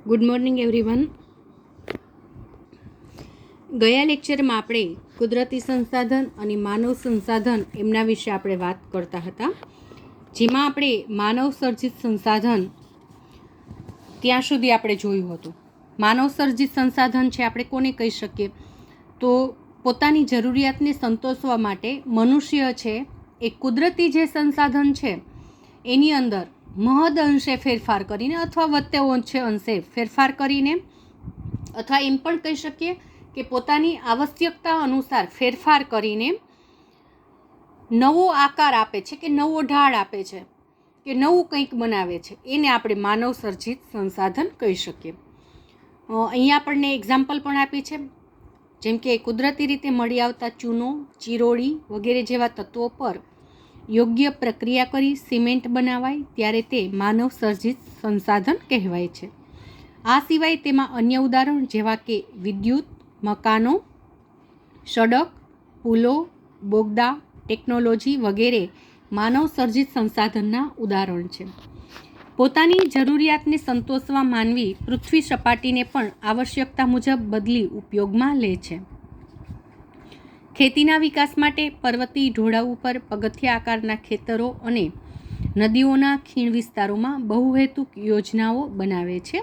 Good morning everyone. ગયા લેક્ચરમાં આપણે કુદરતી સંસાધન અને માનવ સંસાધન એમના વિશે આપણે વાત કરતા હતા, જેમાં આપણે માનવ સર્જિત સંસાધન ત્યાં સુધી આપણે જોયું હતું. માનવ સર્જિત સંસાધન છે આપણે કોને કહી શકીએ? તો પોતાની જરૂરિયાતને સંતોષવા માટે મનુષ્ય છે એ કુદરતી જે સંસાધન છે એની અંદર મહદ અંશે ફેરફાર કરીને અથવા વધતે ઓછે અંશે ફેરફાર કરીને, અથવા એમ પણ કહી શકીએ કે પોતાની આવશ્યકતા અનુસાર ફેરફાર કરીને નવો આકાર આપે છે કે નવો ઢાળ આપે છે કે નવું કંઈક બનાવે છે, એને આપણે માનવ સર્જિત સંસાધન કહી શકીએ. અહીંયા આપણને એક્ઝામ્પલ પણ આપી છે, જેમ કે કુદરતી રીતે મળી આવતા ચૂનો, ચીરોળી વગેરે જેવા તત્વો પર યોગ્ય પ્રક્રિયા કરી સિમેન્ટ બનાવાય ત્યારે તે માનવ સર્જિત સંસાધન કહેવાય છે. આ સિવાય તેમાં અન્ય ઉદાહરણ જેવા કે વિદ્યુત, મકાનો, સડક, પુલો, બોગદા, ટેકનોલોજી વગેરે માનવ સર્જિત સંસાધનના ઉદાહરણ છે. પોતાની જરૂરિયાતને સંતોષવા માનવી પૃથ્વી સપાટીને પણ આવશ્યકતા મુજબ બદલી ઉપયોગમાં લે છે. ખેતીના વિકાસ માટે પર્વતીય ઢોળાવ ઉપર પગથિયા આકારના ખેતરો અને નદીઓના ખીણ વિસ્તારોમાં બહુહેતુક યોજનાઓ બનાવે છે.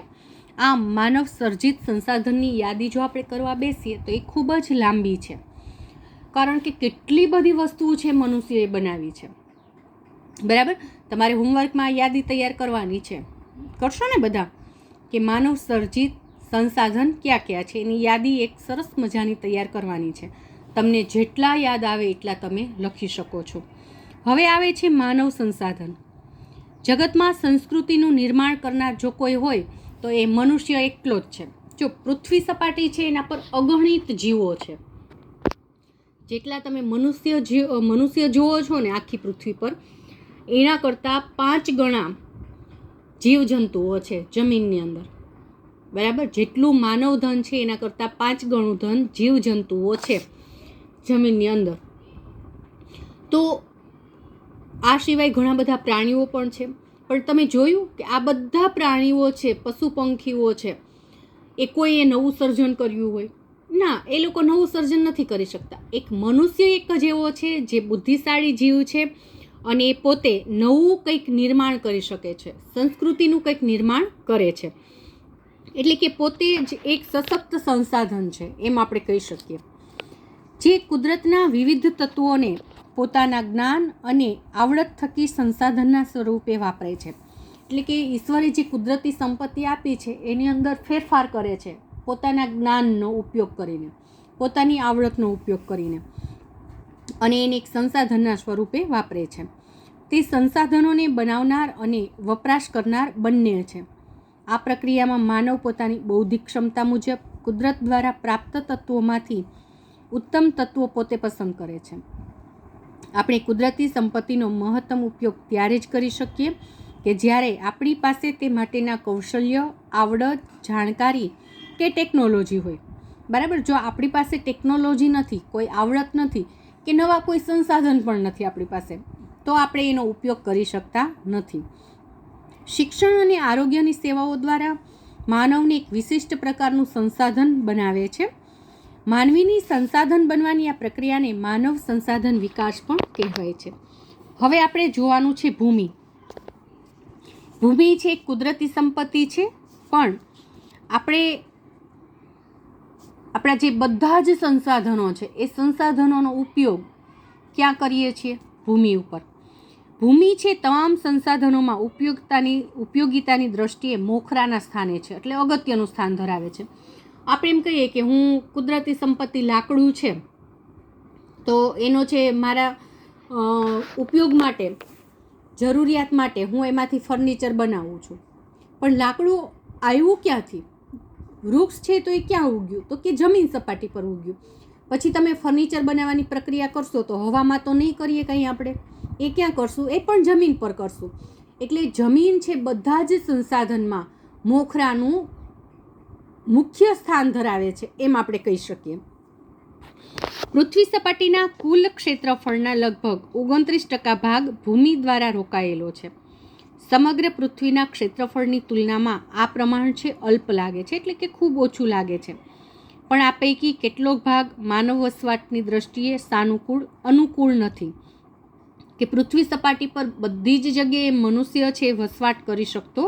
આમ માનવ સર્જિત સંસાધનની યાદી જો આપણે કરવા બેસીએ તો એ ખૂબ જ લાંબી છે, કારણ કે કેટલી બધી વસ્તુઓ છે મનુષ્યએ બનાવી છે. બરાબર, તમારે હોમવર્કમાં યાદી તૈયાર કરવાની છે, કરશો ને બધા, કે માનવ સર્જિત સંસાધન ક્યાં ક્યાં છે એની યાદી એક સરસ મજાની તૈયાર કરવાની છે. તમને જેટલા યાદ આવે એટલા તમે લખી શકો છો. હવે આવે છે માનવ સંસાધન. જગતમાં સંસ્કૃતિનું નિર્માણ કરનાર જો કોઈ હોય તો એ મનુષ્ય એકલો જ છે. જો પૃથ્વી સપાટી છે એના પર અગણિત જીવો છે. જેટલા તમે મનુષ્ય જુઓ છો ને આખી પૃથ્વી પર, એના કરતાં 5 ગણા જીવજંતુઓ છે જમીનની અંદર. બરાબર, જેટલું માનવ ધન છે એના કરતાં 5 ગણું ધન જીવજંતુઓ છે જમીનની અંદર. તો આ સિવાય ઘણા બધા પ્રાણીઓ પણ છે. પણ તમે જોયું કે આ બધા પ્રાણીઓ છે, પશુ પંખીઓ છે, એ કોઈએ નવું સર્જન કર્યું હોય? ના, એ લોકો નવું સર્જન નથી કરી શકતા. એક મનુષ્ય એક જ એવો છે જે બુદ્ધિશાળી જીવ છે અને એ પોતે નવું કંઈક નિર્માણ કરી શકે છે, સંસ્કૃતિનું કંઈક નિર્માણ કરે છે. એટલે કે પોતે જ એક સશક્ત સંસાધન છે એમ આપણે કહી શકીએ, જે કુદરતના વિવિધ તત્વોને પોતાના જ્ઞાન અને આવડત થકી સંસાધનના સ્વરૂપે વાપરે છે. એટલે કે ઈશ્વરે જે કુદરતી સંપત્તિ આપી છે એની અંદર ફેરફાર કરે છે પોતાના જ્ઞાનનો ઉપયોગ કરીને, પોતાની આવડતનો ઉપયોગ કરીને, અને એને એક સંસાધનના સ્વરૂપે વાપરે છે. તે સંસાધનોને બનાવનાર અને વપરાશ કરનાર બંને છે. આ પ્રક્રિયામાં માનવ પોતાની બૌદ્ધિક ક્ષમતા મુજબ કુદરત દ્વારા પ્રાપ્ત તત્વોમાંથી ઉત્તમ તત્વો પોતે પસંદ કરે છે. આપણે કુદરતી સંપત્તિનો મહત્તમ ઉપયોગ ત્યારે જ કરી શકીએ કે જ્યારે આપણી પાસે તે માટેના કૌશલ્ય, આવડત, જાણકારી કે ટેકનોલોજી હોય. બરાબર, જો આપણી પાસે ટેકનોલોજી નથી, કોઈ આવડત નથી કે નવા કોઈ સંસાધન પણ નથી આપણી પાસે, તો આપણે એનો ઉપયોગ કરી શકતા નથી. શિક્ષણ અને આરોગ્યની સેવાઓ દ્વારા માનવને એક વિશિષ્ટ પ્રકારનું સંસાધન બનાવે છે. માનવીની સંસાધન બનવાની આ પ્રક્રિયાને માનવ સંસાધન વિકાસ પણ કહેવાય છે. હવે આપણે જોવાનું છે ભૂમિ. ભૂમિ છે એક કુદરતી સંપત્તિ છે, પણ આપણે આપણા જે બધા જ સંસાધનો છે એ સંસાધનોનો ઉપયોગ ક્યાં કરીએ છીએ? ભૂમિ ઉપર. ભૂમિ છે તમામ સંસાધનોમાં ઉપયોગિતાની દ્રષ્ટિએ મોખરાના સ્થાને છે, એટલે અગત્યનું સ્થાન ધરાવે છે. આપણે એમ કહીએ કે હું કુદરતી સંપત્તિ લાકડું છે તો એનો છે મારા ઉપયોગ માટે, જરૂરિયાત માટે હું એમાંથી ફર્નિચર બનાવું છું. પણ લાકડું આવ્યું ક્યાંથી? વૃક્ષ છે તો એ ક્યાં ઉગ્યું? તો કે જમીન સપાટી પર ઉગ્યું. પછી તમે ફર્નિચર બનાવવાની પ્રક્રિયા કરશો તો હવામાં તો નહીં કરીએ કંઈ આપણે, એ ક્યાં કરશું? એ પણ જમીન પર કરશું. એટલે જમીન છે બધા જ સંસાધનમાં મોખરાનું મુખ્ય સ્થાન ધરાવે છે એમ આપણે કહી શકીએ. પૃથ્વી સપાટીના કુલ ક્ષેત્રફળના લગભગ 29% ભાગ ભૂમિ દ્વારા રોકાયેલો છે. સમગ્ર પૃથ્વીના ક્ષેત્રફળની તુલનામાં આ પ્રમાણ છે અલ્પ લાગે છે, એટલે કે ખૂબ ઓછું લાગે છે. પણ આ પૈકી કેટલોક ભાગ માનવ વસવાટની દ્રષ્ટિએ અનુકૂળ નથી, કે પૃથ્વી સપાટી પર બધી જ જગ્યાએ મનુષ્ય છે વસવાટ કરી શકતો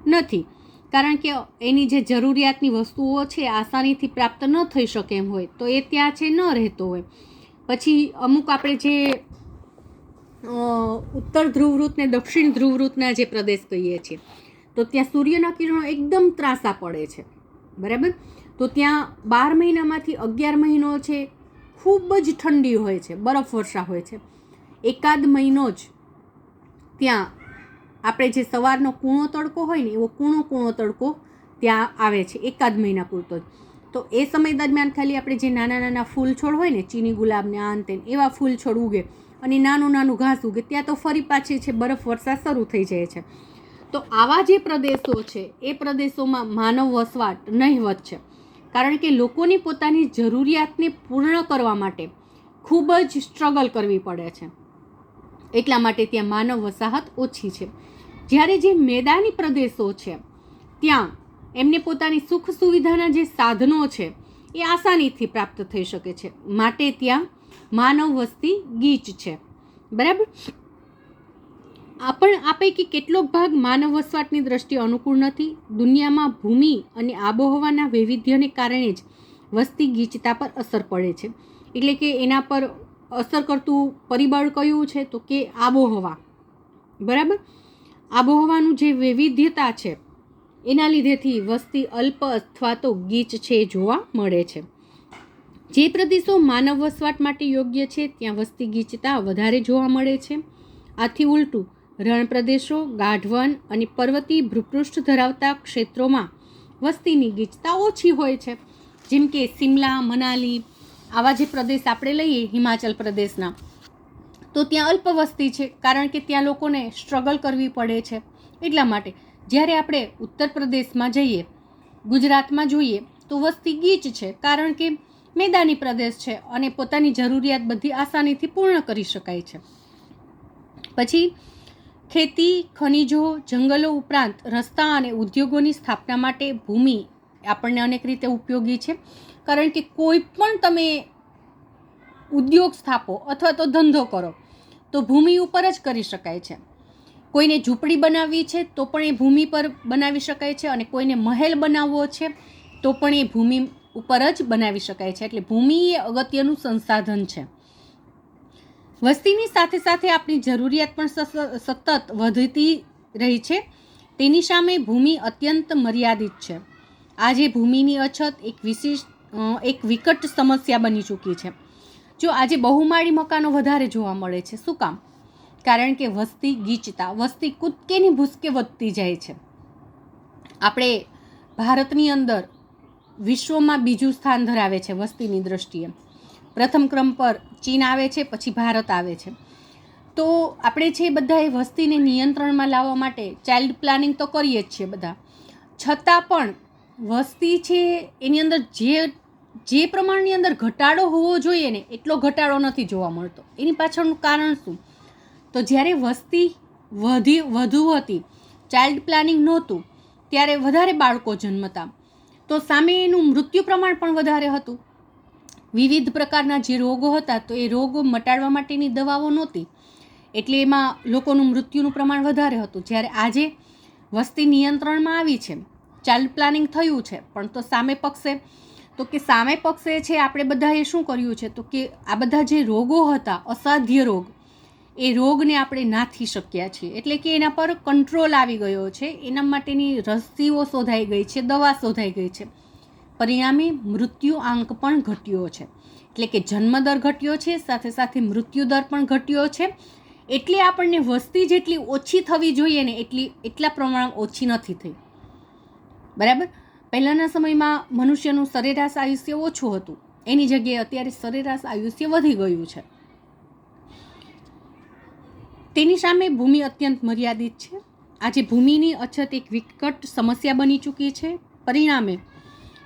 નથી, કારણ કે એની જે જરૂરિયાતની વસ્તુઓ છે આસાનીથી પ્રાપ્ત ન થઈ શકે એમ હોય તો એ ત્યાં છે ન રહેતો હોય. પછી અમુક આપણે જે ઉત્તર ધ્રુવવૃત્ત ને દક્ષિણ ધ્રુવવૃત્તના જે પ્રદેશ કહીએ છીએ તો ત્યાં સૂર્યના કિરણો એકદમ ત્રાંસા પડે છે, બરાબર. તો ત્યાં 12 મહિનામાંથી 11 મહિનો છે ખૂબ જ ઠંડી હોય છે, બરફ વર્ષા હોય છે. એકાદ મહિનો જ ત્યાં આપણે જે સવારનો કૂણો તડકો હોય ને એવો કૂણો તડકો ત્યાં આવે છે એકાદ મહિના પૂરતો જ. તો એ સમય દરમિયાન ખાલી આપણે જે નાના નાના ફૂલ છોડ હોય ને, ચીની ગુલાબને આન તેન એવા ફૂલ છોડ ઉગે અને નાનું ઘાસ ઉગે, ત્યાં તો ફરી પાછી છે બરફ વર્ષા શરૂ થઈ જાય છે. તો આવા જે પ્રદેશો છે એ પ્રદેશોમાં માનવ વસવાટ નહિવત છે, કારણ કે લોકોની પોતાની જરૂરિયાતને પૂર્ણ કરવા માટે ખૂબ જ સ્ટ્રગલ કરવી પડે છે, એટલા માટે ત્યાં માનવ વસાહત ઓછી છે. જ્યારે જે મેદાની પ્રદેશો છે ત્યાં એમને પોતાની સુખ સુવિધાના જે સાધનો છે એ આસાનીથી પ્રાપ્ત થઈ શકે છે, માટે ત્યાં માનવ વસ્તી ગીચ છે, બરાબર. આ પૈકી કેટલોક ભાગ માનવ વસવાટની દ્રષ્ટિએ અનુકૂળ નથી. દુનિયામાં ભૂમિ અને આબોહવાના વૈવિધ્યને કારણે જ વસ્તી ગીચતા પર અસર પડે છે. એટલે કે એના પર અસર કરતું પરિબળ કયું છે તો કે આબોહવા, બરાબર. આબોહવાનું જે વૈવિધ્યતા છે એના લીધેથી વસ્તી અલ્પ અથવા તો ગીચ છે જોવા મળે છે. જે પ્રદેશો માનવ વસવાટ માટે યોગ્ય છે ત્યાં વસ્તી ગીચતા વધારે જોવા મળે છે. આથી ઉલટું રણ પ્રદેશો, ગાઢવન અને પર્વતીય ભૂપૃષ્ઠ ધરાવતા ક્ષેત્રોમાં વસ્તીની ગીચતા ઓછી હોય છે. જેમ કે સિમલા, મનાલી આવા જે પ્રદેશ આપણે લઈએ હિમાચલ પ્રદેશના, તો ત્યાં અલ્પ વસ્તી છે, કારણ કે ત્યાં લોકોને સ્ટ્રગલ કરવી પડે છે એટલા માટે. જ્યારે આપણે ઉત્તર પ્રદેશમાં જઈએ, ગુજરાતમાં જોઈએ તો વસ્તી ગીચ છે, કારણ કે મેદાની પ્રદેશ છે અને પોતાની જરૂરિયાત બધી આસાનીથી પૂર્ણ કરી શકાય છે. પછી ખેતી, ખનિજો, જંગલો ઉપરાંત રસ્તા અને ઉદ્યોગોની સ્થાપના માટે ભૂમિ આપણને અનેક રીતે ઉપયોગી છે, કારણ કે કોઈ પણ તમે ઉદ્યોગ સ્થાપો અથવા તો ધંધો કરો તો ભૂમિ ઉપર જ કરી શકાય છે. કોઈને ઝૂંપડી બનાવવી છે તો પણ એ ભૂમિ પર બનાવી શકાય છે, અને કોઈને મહેલ બનાવવો છે તો પણ એ ભૂમિ ઉપર જ બનાવી શકાય છે. એટલે ભૂમિ એ અગત્યનું સંસાધન છે. વસ્તીની સાથે સાથે આપણી જરૂરિયાત પણ સતત વધતી રહી છે, તેની સામે ભૂમિ અત્યંત મર્યાદિત છે. આજે ભૂમિની અછત એક વિકટ સમસ્યા બની ચૂકી છે. જો આજે બહુમાળી મકાનો વધારે જોવા મળે છે. શું કામ? કારણ કે વસ્તી ગીચતા, વસ્તી કૂદકેની ભૂસકે વધતી જાય છે. આપણે ભારતની અંદર વિશ્વમાં બીજું સ્થાન ધરાવે છે વસ્તીની દ્રષ્ટિએ. પ્રથમ ક્રમ પર ચીન આવે છે, પછી ભારત આવે છે. તો આપણે છે બધાએ વસ્તીને નિયંત્રણમાં લાવવા માટે ચાઇલ્ડ પ્લાનિંગ તો કરીએ જ છીએ બધા, છતાં પણ વસ્તી છે એની અંદર જે પ્રમાણની અંદર ઘટાડો હોવો જોઈએ ને એટલો ઘટાડો નથી જોવા મળતો. એની પાછળનું કારણ શું? તો જ્યારે વસ્તી વધુ હતી, ચાઇલ્ડ પ્લાનિંગ નહોતું, ત્યારે વધારે બાળકો જન્મતા, તો સામે એનું મૃત્યુ પ્રમાણ પણ વધારે હતું. વિવિધ પ્રકારના જે રોગો હતા તો એ રોગો મટાડવા માટેની દવાઓ નહોતી, એટલે એમાં લોકોનું મૃત્યુનું પ્રમાણ વધારે હતું. જ્યારે આજે વસ્તી નિયંત્રણમાં આવી છે, ચાઇલ્ડ પ્લાનિંગ થયું છે, પણ તો સામે પક્ષે છે આપણે બધાએ શું કર્યું છે તો કે આ બધા જે રોગો હતા, અસાધ્ય રોગ, એ રોગને આપણે નાથી શક્યા છીએ. એટલે કે એના પર કંટ્રોલ આવી ગયો છે, એના માટેની રસીઓ શોધાઈ ગઈ છે, દવા શોધાઈ ગઈ છે. પરિણામે મૃત્યુ આંક પણ ઘટ્યો છે. એટલે કે જન્મદર ઘટ્યો છે, સાથે સાથે મૃત્યુદર પણ ઘટ્યો છે. એટલે આપણને વસ્તી જેટલી ઓછી થવી જોઈએ ને એટલા પ્રમાણ ઓછી નથી થઈ, બરાબર. પહેલાંના સમયમાં મનુષ્યનું સરેરાશ આયુષ્ય ઓછું હતું, એની જગ્યાએ અત્યારે સરેરાશ આયુષ્ય વધી ગયું છે. તેની સામે ભૂમિ અત્યંત મર્યાદિત છે. આજે ભૂમિની અછત એક વિકટ સમસ્યા બની ચૂકી છે. પરિણામે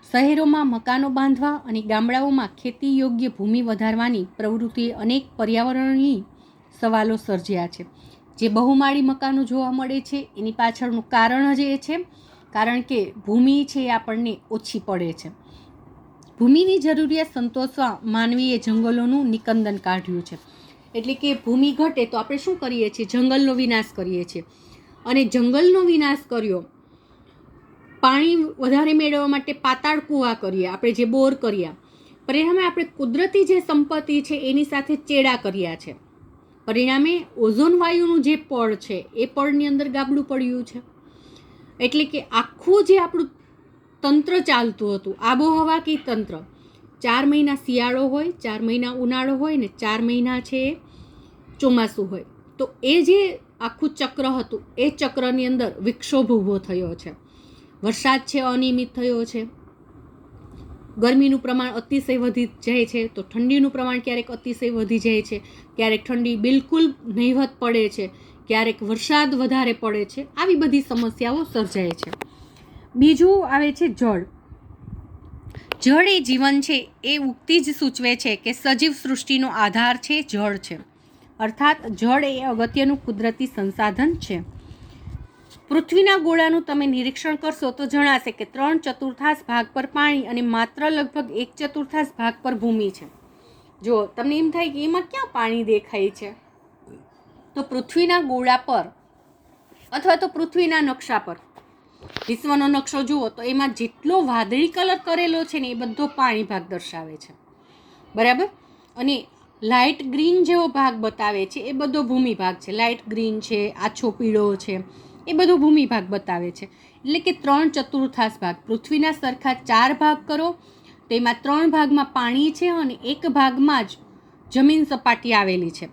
શહેરોમાં મકાનો બાંધવા અને ગામડાઓમાં ખેતી યોગ્ય ભૂમિ વધારવાની પ્રવૃત્તિએ અનેક પર્યાવરણીય સવાલો સર્જ્યા છે. જે બહુમાળી મકાનો જોવા મળે છે એની પાછળનું કારણ જ એ છે કારણ કે ભૂમિ છે એ આપણને ઓછી પડે છે. ભૂમિની જરૂરિયાત સંતોષવા માનવીએ જંગલોનું નિકંદન કાઢ્યું છે. એટલે કે ભૂમિ ઘટે તો આપણે શું કરીએ છીએ? જંગલનો વિનાશ કરીએ છીએ. અને જંગલનો વિનાશ કર્યો, પાણી વધારે મેળવવા માટે પાતાળ કૂવા કર્યા, આપણે જે બોર કર્યા, પરિણામે આપણે કુદરતી જે સંપત્તિ છે એની સાથે ચેડા કર્યા છે. પરિણામે ઓઝોન વાયુનું જે પડ છે એ પડની અંદર ગાબડું પડ્યું છે. એટલે કે આખું જે આપણું તંત્ર ચાલતું હતું, આબોહવા કી તંત્ર, 4 મહિના શિયાળો હોય, 4 મહિના ઉનાળો હોય ને 4 મહિના છે ચોમાસું હોય, તો એ જે આખું ચક્ર હતું એ ચક્રની અંદર વિક્ષોભ ઊભો થયો છે. વરસાદ છે અનિયમિત થયો છે, ગરમીનું પ્રમાણ અતિશય વધી જાય છે, તો ઠંડીનું પ્રમાણ ક્યારેક અતિશય વધી જાય છે, ક્યારેક ઠંડી બિલકુલ નહિવત પડે છે, ક્યારેક વરસાદ વધારે પડે છે. આવી બધી સમસ્યાઓ સર્જાય છે. બીજું આવે છે જળ. જળ એ જીવન છે એ ઉક્તિ જ સૂચવે છે કે સજીવ સૃષ્ટિનો આધાર છે જળ છે. અર્થાત જળ એ અગત્યનું કુદરતી સંસાધન છે. પૃથ્વીના ગોળાનું તમે નિરીક્ષણ કરશો તો જણાશે કે 3/4 ભાગ પર પાણી અને માત્ર લગભગ 1/4 ભાગ પર ભૂમિ છે. જો તમને એમ થાય કે એમાં ક્યાં પાણી દેખાય છે, તો પૃથ્વીના ગોળા પર અથવા તો પૃથ્વીના નકશા પર વિશ્વનો નકશો જુઓ તો એમાં જેટલો વાદળી કલર કરેલો છે ને એ બધો પાણી ભાગ દર્શાવે છે, બરાબર. અને લાઇટ ગ્રીન જેવો ભાગ બતાવે છે એ બધો ભૂમિ ભાગ છે. લાઇટ ગ્રીન છે, આછો પીળો છે, એ બધો ભૂમિ ભાગ બતાવે છે. એટલે કે 3/4 ભાગ પૃથ્વીના સરખા 4 ભાગ કરો, તેમાં 3 ભાગમાં પાણી છે અને 1 ભાગમાં જ જમીન સપાટી આવેલી છે.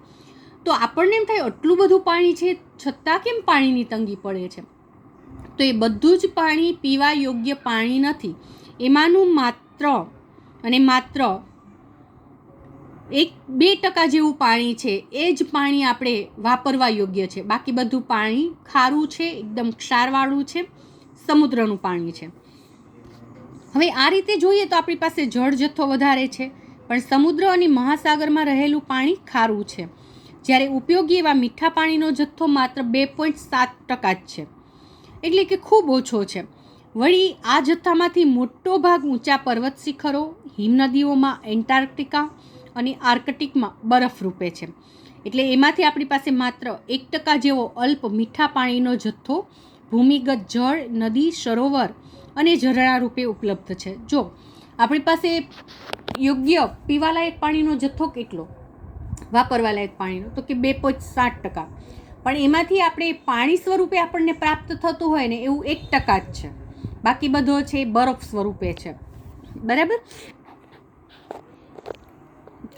તો આપણને એમ થાય આટલું બધું પાણી છે છતાં કેમ પાણીની તંગી પડે છે? તો એ બધું જ પાણી પીવા યોગ્ય પાણી નથી. એમાંનું માત્ર 1-2% જેવું પાણી છે એ જ પાણી આપણે વાપરવા યોગ્ય છે. બાકી બધું પાણી ખારું છે, એકદમ ક્ષારવાળું છે, સમુદ્રનું પાણી છે. હવે આ રીતે જોઈએ તો આપણી પાસે જળ જથ્થો વધારે છે, પણ સમુદ્ર અને મહાસાગરમાં રહેલું પાણી ખારું છે, જ્યારે ઉપયોગી એવા મીઠા પાણીનો જથ્થો માત્ર 2.7% જ છે. એટલે કે ખૂબ ઓછો છે. વળી આ જથ્થામાંથી મોટો ભાગ ઊંચા પર્વત શિખરો, હિમનદીઓમાં, એન્ટાર્કટિકા અને આર્કટિકમાં બરફ રૂપે છે. એટલે એમાંથી આપણી પાસે માત્ર 1% જેવો અલ્પ મીઠા પાણીનો જથ્થો ભૂમિગત જળ, નદી, સરોવર અને ઝરણા રૂપે ઉપલબ્ધ છે. જો આપણી પાસે યોગ્ય પીવાલાયક પાણીનો જથ્થો કેટલો, વાપરવા લાયક પાણીનો, તો કે 2.7%. પણ એમાંથી આપણે પાણી સ્વરૂપે આપણને પ્રાપ્ત થતું હોય ને એવું 1% જ છે. બાકી બધો છે બરફ સ્વરૂપે છે, બરાબર.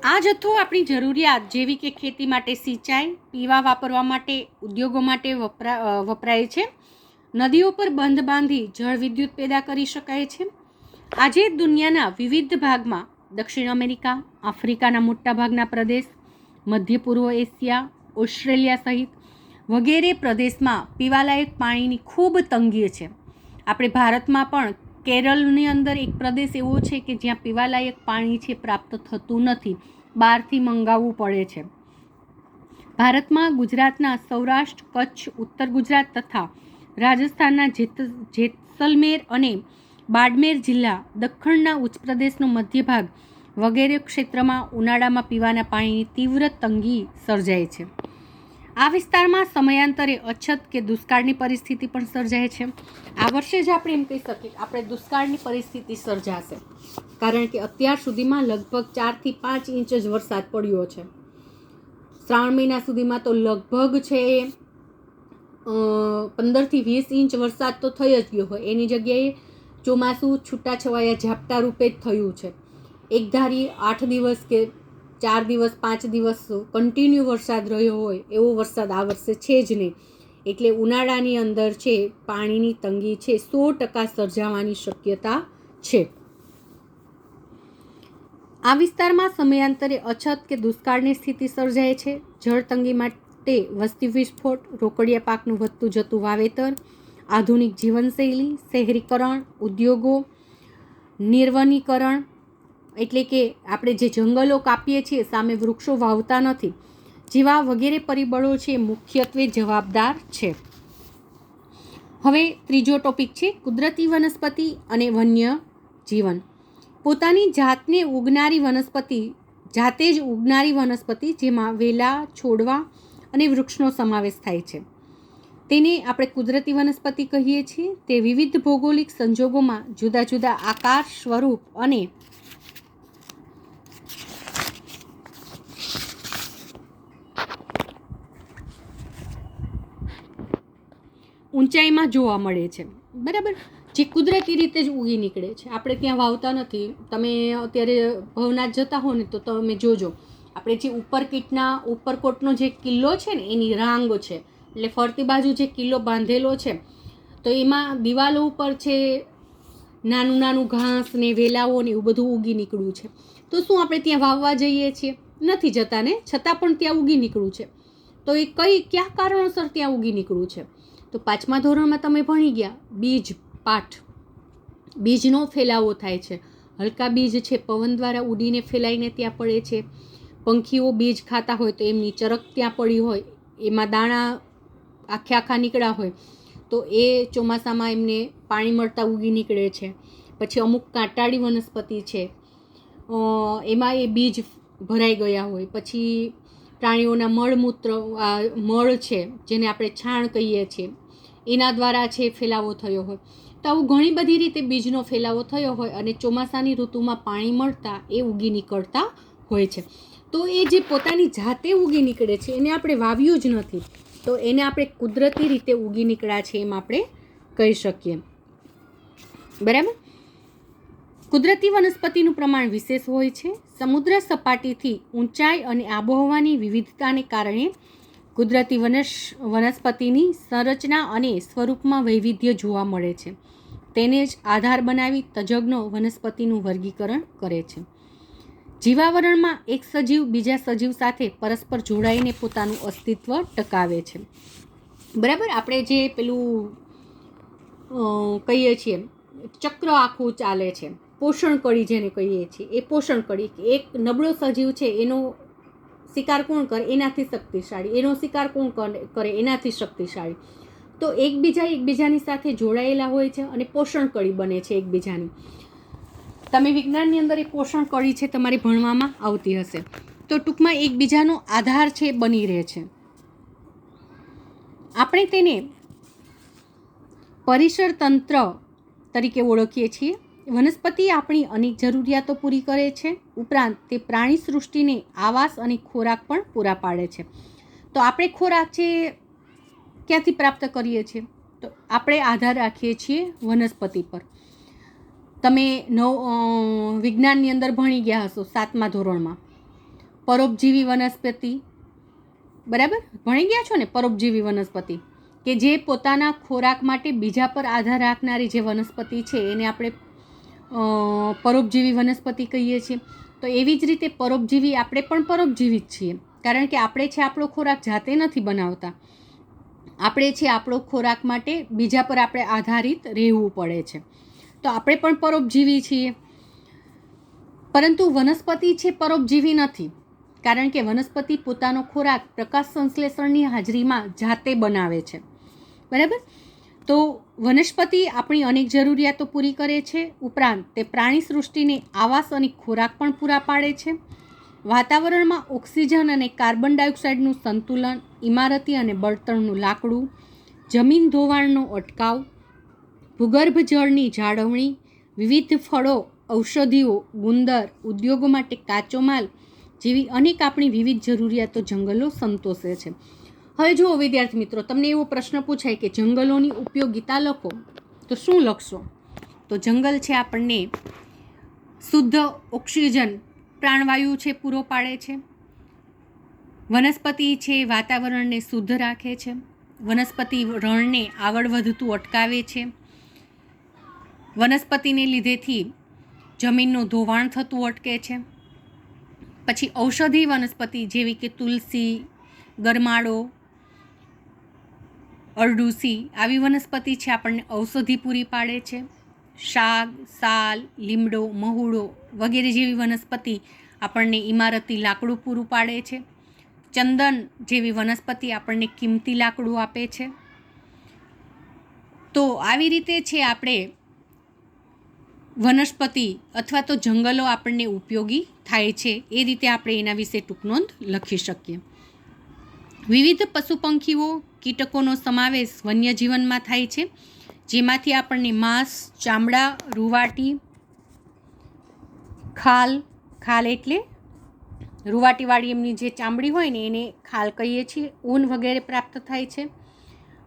આ જથ્થો આપણી જરૂરિયાત જેવી કે ખેતી માટે સિંચાઈ, પીવા વાપરવા માટે, ઉદ્યોગો માટે વપરાય છે. નદીઓ પર બંધ બાંધી જળ વિદ્યુત પેદા કરી શકાય છે. આજે દુનિયાના વિવિધ ભાગમાં, દક્ષિણ અમેરિકા, આફ્રિકાના મોટાભાગના પ્રદેશ, મધ્ય પૂર્વ એશિયા, ઓસ્ટ્રેલિયા સહિત વગેરે પ્રદેશમાં પીવાલાયક પાણીની ખૂબ તંગી છે. આપણે ભારતમાં પણ કેરળની અંદર એક પ્રદેશ એવો છે કે જ્યાં પીવાલાયક પાણી છે પ્રાપ્ત થતું નથી, બહારથી મંગાવવું પડે છે. ભારતમાં ગુજરાતના સૌરાષ્ટ્ર, કચ્છ, ઉત્તર ગુજરાત તથા રાજસ્થાનના જેસલમેર અને બાડમેર જિલ્લા, દખ્ખણના ઉચ્ચ પ્રદેશનો મધ્ય ભાગ વગેરે ક્ષેત્રમાં ઉનાળામાં પીવાના પાણીની તીવ્ર તંગી સર્જાય છે. આ વિસ્તારમાં સમયાંતરે અછત કે દુષ્કાળની પરિસ્થિતિ પણ સર્જાય છે. આ વર્ષે જ આપણે એમ કહી શકીએ કે આપણે દુષ્કાળની પરિસ્થિતિ સર્જાશે, કારણ કે અત્યાર સુધીમાં લગભગ 4 થી 5 ઇંચ જ વરસાદ પડ્યો છે. શ્રાવણ મહિના સુધીમાં તો લગભગ છે 15 થી 20 ઇંચ વરસાદ તો થઈ જ ગયો હોય. એની જગ્યાએ ચોમાસું છૂટાછવાયા ઝાપટા રૂપે જ થયું છે. એકધારી 8 દિવસ કે 4 દિવસ 5 દિવસ કન્ટિન્યુ વરસાદ રહ્યો હોય એવો વરસાદ આ વર્ષે છે જ નહીં. એટલે ઉનાળાની અંદર છે પાણીની તંગી છે 100% સર્જાવાની શક્યતા છે. આ વિસ્તારમાં સમયાંતરે અછત કે દુષ્કાળની સ્થિતિ સર્જાય છે. જળ તંગી માટે વસ્તી વિસ્ફોટ, રોકડિયા પાકનું વધતું જતું વાવેતર, આધુનિક જીવનશૈલી, શહેરીકરણ, ઉદ્યોગો, નિર્વનીકરણ, એટલે કે આપણે જે જંગલો કાપીએ છીએ સામે વૃક્ષો વાવતા નથી, જેવા વગેરે પરિબળો છે મુખ્યત્વે જવાબદાર છે. હવે ત્રીજો ટોપિક છે કુદરતી વનસ્પતિ અને વન્ય જીવન. પોતાની જાતે જ ઉગનારી વનસ્પતિ જેમાં વેલા, છોડવા અને વૃક્ષનો સમાવેશ થાય છે તેને આપણે કુદરતી વનસ્પતિ કહીએ છીએ. તે વિવિધ ભૌગોલિક સંજોગોમાં જુદા જુદા આકાર, સ્વરૂપ અને ઊંચાઈમાં જોવા મળે છે. બરાબર, જે કુદરતી રીતે જ ઉગી નીકળે છે, આપણે ત્યાં વાવતા નથી. તમે અત્યારે ભવનાથ જતા હો ને તો તમે જોજો, આપણે જે ઉપરકોટનો જે કિલ્લો છે ને એની રાંગ છે, એટલે ફરતી બાજુ જે કિલ્લો બાંધેલો છે તો એમાં દિવાલો ઉપર છે નાનું નાનું ઘાસ ને વેલાઓ ને એવું બધું ઉગી નીકળ્યું છે. તો શું આપણે ત્યાં વાવવા જઈએ છીએ? નથી જતા ને, છતાં પણ ત્યાં ઉગી નીકળ્યું છે. તો એ કયા કારણોસર ત્યાં ઉગી નીકળ્યું છે? તો 5મા ધોરણમાં તમે ભણી ગયા બીજ પાઠ, બીજનો ફેલાવો થાય છે. હલકા બીજ છે પવન દ્વારા ઉડીને ફેલાઈને ત્યાં પડે છે. પંખીઓ બીજ ખાતા હોય તો એમની ચરક ત્યાં પડી હોય, એમાં દાણા આખા નીકળ્યા હોય તો એ ચોમાસામાં એમને પાણી મળતા ઉગી નીકળે છે. પછી અમુક કાંટાળી વનસ્પતિ છે એમાં એ બીજ ભરાઈ ગયા હોય. પછી પ્રાણીઓના મળ છે જેને આપણે છાણ કહીએ છીએ, એના દ્વારા છે ફેલાવો થયો હોય. તો આવું ઘણી બધી રીતે બીજનો ફેલાવો થયો હોય અને ચોમાસાની ઋતુમાં પાણી મળતા એ ઉગી નીકળતા હોય છે. તો એ જે પોતાની જાતે ઉગી નીકળે છે એને આપણે વાવ્યું જ નથી, તો એને આપણે કુદરતી રીતે ઉગી નીકળ્યા છે એમ આપણે કહી શકીએ. બરાબર. કુદરતી વનસ્પતિનું પ્રમાણ વિશેષ હોય છે. સમુદ્ર સપાટીથી ઊંચાઈ અને આબોહવાની વિવિધતાને કારણે કુદરતી વનસ્પતિની સંરચના અને સ્વરૂપમાં વૈવિધ્ય જોવા મળે છે. તેને જ આધાર બનાવી તજજ્ઞો વનસ્પતિનું વર્ગીકરણ કરે છે. જીવાવરણમાં એક સજીવ બીજા સજીવ સાથે પરસ્પર જોડાઈને પોતાનું અસ્તિત્વ ટકાવે છે. બરાબર, આપણે જે પેલું કહીએ છીએ ચક્ર આખું ચાલે છે, પોષણ કડી જેને કહીએ છીએ, એ પોષણ કડી. એક નબળો સજીવ છે એનો શિકાર કોણ કરે? એનાથી શક્તિશાળી. એનો શિકાર કોણ કરે? એનાથી શક્તિશાળી. તો એકબીજાની સાથે જોડાયેલા હોય છે અને પોષણ કડી બને છે એકબીજાની. તમે વિજ્ઞાનની અંદર એક પોષણ કડી છે તમારે ભણવામાં આવતી હશે. તો ટૂંકમાં એકબીજાનો આધાર છે બની રહે છે. આપણે તેને પરિસર તંત્ર તરીકે ઓળખીએ છીએ. વનસ્પતિ આપણી અનેક જરૂરિયાતો પૂરી કરે છે, ઉપરાંત તે પ્રાણી સૃષ્ટિને આવાસ અને ખોરાક પણ પૂરા પાડે છે. તો આપણે ખોરાક છે ક્યાંથી પ્રાપ્ત કરીએ છીએ? તો આપણે આધાર રાખીએ છીએ વનસ્પતિ પર. તમે વિજ્ઞાનની અંદર ભણી ગયા હશો 7મા ધોરણમાં પરોપજીવી વનસ્પતિ. બરાબર, ભણી ગયા છો ને પરોપજીવી વનસ્પતિ, કે જે પોતાના ખોરાક માટે બીજા પર આધાર રાખનારી જે વનસ્પતિ છે એને આપણે પરોપજીવી વનસ્પતિ કહીએ છીએ. તો એવી જ રીતે પરોપજીવી આપણે પણ પરોપજીવી જ છીએ, કારણ કે આપણે છે આપણો ખોરાક જાતે નથી બનાવતા. આપણે છે આપણો ખોરાક માટે બીજા પર આપણે આધારિત રહેવું પડે છે. તો આપણે પણ પરોપજીવી છીએ. પરંતુ વનસ્પતિ છે પરોપજીવી નથી, કારણ કે વનસ્પતિ પોતાનો ખોરાક પ્રકાશ સંશ્લેષણની હાજરીમાં જાતે બનાવે છે. બરાબર. તો વનસ્પતિ આપણી અનેક જરૂરિયાતો પૂરી કરે છે, ઉપરાંત તે પ્રાણી સૃષ્ટિને આવાસ અને ખોરાક પણ પૂરા પાડે છે. વાતાવરણમાં ઓક્સિજન અને કાર્બન ડાયોક્સાઇડનું સંતુલન, ઇમારતી અને બળતણનું લાકડું, જમીન ધોવાણનો અટકાવ, ભૂગર્ભ જળની જાળવણી, વિવિધ ફળો, ઔષધિઓ, ગુંદર, ઉદ્યોગો માટે કાચો માલ જેવી અનેક આપણી વિવિધ જરૂરિયાતો જંગલો સંતોષે છે. હવે જુઓ વિદ્યાર્થી મિત્રો, તમને એવો પ્રશ્ન પૂછાય કે જંગલોની ઉપયોગિતા લખો, તો શું લખશો? તો જંગલ છે આપણને શુદ્ધ ઓક્સિજન પ્રાણવાયુ છે પૂરો પાડે છે. વનસ્પતિ છે વાતાવરણને શુદ્ધ રાખે છે. વનસ્પતિ રણને આગળ વધતું અટકાવે છે. વનસ્પતિને લીધેથી જમીનનું ધોવાણ થતું અટકે છે. પછી ઔષધિ વનસ્પતિ જેવી કે તુલસી, ગરમાળો, અરડુસી આવી વનસ્પતિ છે આપણને ઔષધિ પૂરી પાડે છે. શાક, સાલ, લીમડો, મહુડો વગેરે જેવી વનસ્પતિ આપણને ઇમારતી લાકડું પૂરું પાડે છે. ચંદન જેવી વનસ્પતિ આપણને કિંમતી લાકડું આપે છે. તો આવી રીતે છે આપણે વનસ્પતિ અથવા તો જંગલો આપણને ઉપયોગી થાય છે એ રીતે આપણે એના વિશે ટૂંક નોંધ લખી શકીએ. વિવિધ પશુ પંખીઓ કીટકોનો સમાવેશ વન્યજીવનમાં થાય છે, જેમાંથી આપણને માંસ, ચામડા, રૂવાટી, ખાલ એટલે રૂવાટીવાળી એમની જે ચામડી હોય ને એને ખાલ કહીએ છીએ, ઊન વગેરે પ્રાપ્ત થાય છે.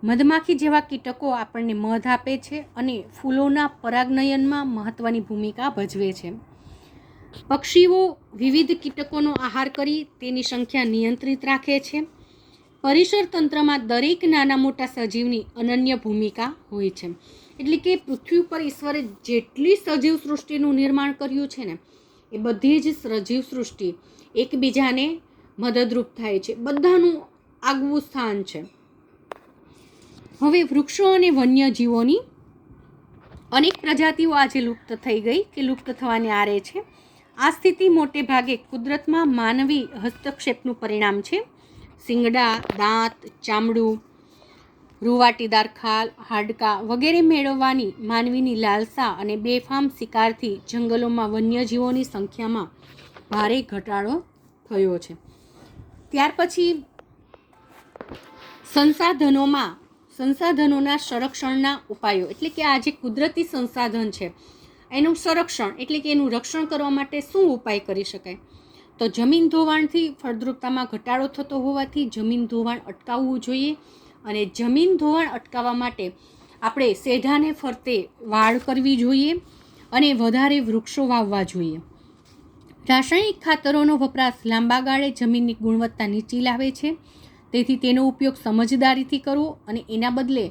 મધમાખી જેવા કીટકો આપણને મધ આપે છે અને ફૂલોના પરાગનયનમાં મહત્ત્વની ભૂમિકા ભજવે છે. પક્ષીઓ વિવિધ કીટકોનો આહાર કરી તેની સંખ્યા નિયંત્રિત રાખે છે. પરિસર તંત્રમાં દરેક નાના મોટા સજીવની અનન્ય ભૂમિકા હોય છે. એટલે કે પૃથ્વી ઉપર ઈશ્વરે જેટલી સજીવ સૃષ્ટિનું નિર્માણ કર્યું છે ને એ બધી જ સજીવ સૃષ્ટિ એકબીજાને મદદરૂપ થાય છે. બધાનું આગવું સ્થાન છે. હવે વૃક્ષો અને વન્યજીવોની અનેક પ્રજાતિઓ આજે લુપ્ત થઈ ગઈ કે લુપ્ત થવાને આરે છે. આ સ્થિતિ મોટે ભાગે કુદરતમાં માનવી હસ્તક્ષેપનું પરિણામ છે. શિંગડા, દાંત, ચામડું, રૂવાટીદાર ખાલ, હાડકાં વગેરે મેળવવાની માનવીની લાલસા અને બેફામ શિકારથી જંગલોમાં વન્યજીવોની સંખ્યામાં ભારે ઘટાડો થયો છે. ત્યાર પછી સંસાધનોના સંરક્ષણના ઉપાયો, એટલે કે આ જે કુદરતી સંસાધન છે એનું સંરક્ષણ એટલે કે એનું રક્ષણ કરવા માટે શું ઉપાય કરી શકાય? તો જમીન ધોવાણથી ફળદ્રુપતામાં ઘટાડો થતો હોવાથી જમીન ધોવાણ અટકાવવું જોઈએ. અને જમીન ધોવાણ અટકાવવા માટે આપણે સેઢાને ફરતે વાડ કરવી જોઈએ અને વધારે વૃક્ષો વાવવા જોઈએ. રાસાયણિક ખાતરોનો વપરાશ લાંબા ગાળે જમીનની ગુણવત્તા નીચી લાવે છે, તેથી તેનો ઉપયોગ સમજદારીથી કરવો અને એના બદલે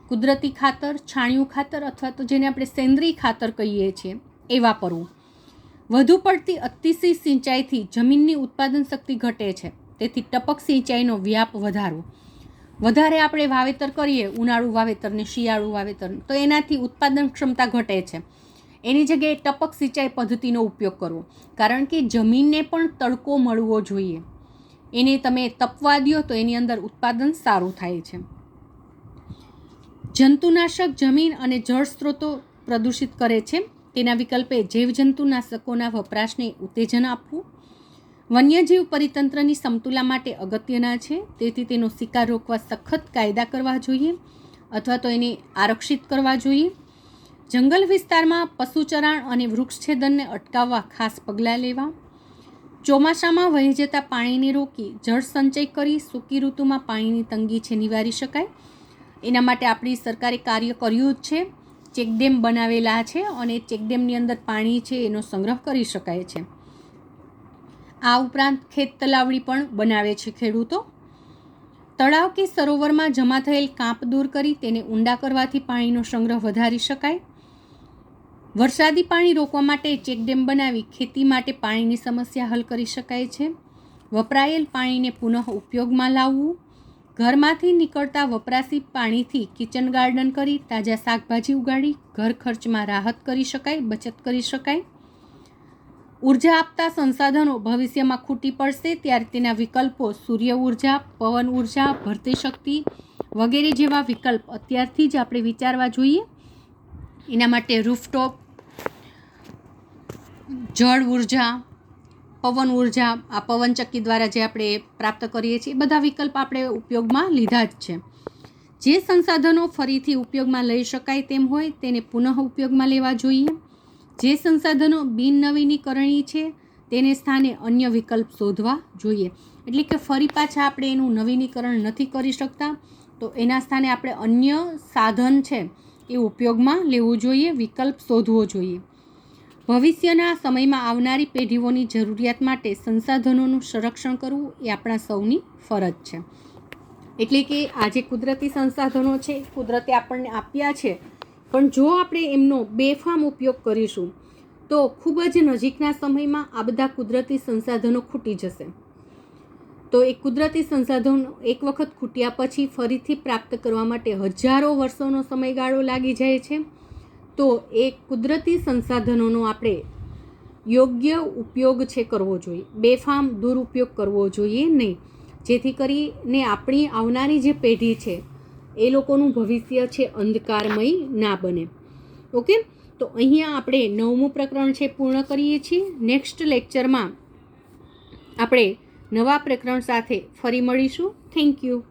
કુદરતી ખાતર, છાણિયું ખાતર અથવા તો જેને આપણે સેન્દ્રીય ખાતર કહીએ છીએ એ વાપરવું. વધુ પડતી અતિશય સિંચાઈથી જમીનની ઉત્પાદન શક્તિ ઘટે છે, તેથી ટપક સિંચાઈનો વ્યાપ વધારવો. વધારે આપણે વાવેતર કરીએ, ઉનાળુ વાવેતર ને શિયાળુ વાવેતર, તો એનાથી ઉત્પાદન ક્ષમતા ઘટે છે. એની જગ્યાએ ટપક સિંચાઈ પદ્ધતિનો ઉપયોગ કરવો, કારણ કે જમીનને પણ તડકો મળવો જોઈએ. એને તમે તપવા દો તો એની અંદર ઉત્પાદન સારું થાય છે. જંતુનાશક જમીન અને જળ સ્ત્રોતો પ્રદૂષિત કરે છે, તેના વિકલ્પે જૈવજંતુનાશકોના વપરાશને ઉત્તેજન આપવું. વન્યજીવ પરિતંત્રની સમતુલા માટે અગત્યના છે, તેથી તેનો શિકાર રોકવા સખત કાયદા કરવા જોઈએ અથવા તો એને આરક્ષિત કરવા જોઈએ. જંગલ વિસ્તારમાં પશુચરાણ અને વૃક્ષછેદનને અટકાવવા ખાસ પગલાં લેવા. ચોમાસામાં વહી જતા પાણીને રોકી જળ સંચય કરી સૂકી ઋતુમાં પાણીની તંગી છે નિવારી શકાય. એના માટે આપણી સરકારે કાર્ય કર્યું જ છે. ચેકડેમ બનાવેલા છે અને ચેકડેમની અંદર પાણી છે એનો સંગ્રહ કરી શકાય છે. આ ઉપરાંત ખેત તલાવડી પણ બનાવે છે ખેડૂતો. તળાવ કે સરોવરમાં જમા થયેલ કાંપ દૂર કરી તેને ઊંડા કરવાથી પાણીનો સંગ્રહ વધારી શકાય. વરસાદી પાણી રોકવા માટે ચેકડેમ બનાવી ખેતી માટે પાણીની સમસ્યા હલ કરી શકાય છે. વપરાયેલ પાણીને પુનઃ ઉપયોગમાં લાવવું. ઘરમાંથી નીકળતા વપરાશી પાણીથી કિચન ગાર્ડન કરી તાજા શાકભાજી ઉગાડી ઘર ખર્ચમાં રાહત કરી શકાય, બચત કરી શકાય. ઉર્જા આપતા સંસાધનો ભવિષ્યમાં ખૂટી પડશે ત્યારે તેના વિકલ્પો સૂર્ય ઉર્જા, પવન ઉર્જા, ભરતી શક્તિ વગેરે જેવા વિકલ્પ અત્યારથી જ આપણે વિચારવા જોઈએ. એના માટે રૂફટોપ, જળ ઉર્જા, પવન ઉર્જા, આ પવનચક્કી દ્વારા જે આપણે પ્રાપ્ત કરીએ છીએ એ બધા વિકલ્પ આપણે ઉપયોગમાં લીધા જ છે. જે સંસાધનો ફરીથી ઉપયોગમાં લઈ શકાય તેમ હોય તેને પુનઃ ઉપયોગમાં લેવા જોઈએ. જે સંસાધનો બિનનવીનીકરણીય છે તેને સ્થાને અન્ય વિકલ્પ શોધવા જોઈએ. એટલે કે ફરી પાછા આપણે એનું નવીનીકરણ નથી કરી શકતા તો એના સ્થાને આપણે અન્ય સાધન છે એ ઉપયોગમાં લેવું જોઈએ, વિકલ્પ શોધવો જોઈએ. ભવિષ્યના સમયમાં આવનારી પેઢીઓની જરૂરિયાત માટે સંસાધનોનું સંરક્ષણ કરવું એ આપણા સૌની ફરજ છે. એટલે કે આ જે કુદરતી સંસાધનો છે કુદરતે આપણને આપ્યા છે, પણ જો આપણે એમનો બેફામ ઉપયોગ કરીશું તો ખૂબ જ નજીકના સમયમાં આ બધા કુદરતી સંસાધનો ખૂટી જશે. તો એ કુદરતી સંસાધનો એક વખત ખૂટ્યા પછી ફરીથી પ્રાપ્ત કરવા માટે હજારો વર્ષોનો સમયગાળો લાગી જાય છે. તો એ કુદરતી સંસાધનોનો આપણે યોગ્ય ઉપયોગ છે કરવો જોઈએ, બેફામ દુરુપયોગ કરવો જોઈએ નહીં. જેથી કરીને આપણી આવનારી જે પેઢી છે એ લોકોનું ભવિષ્ય છે અંધકારમય ના બને. ઓકે, તો અહીંયા આપણે 9મું પ્રકરણ છે પૂર્ણ કરીએ છીએ. નેક્સ્ટ લેક્ચરમાં આપણે નવા પ્રકરણ સાથે ફરી મળીશું. Thank you.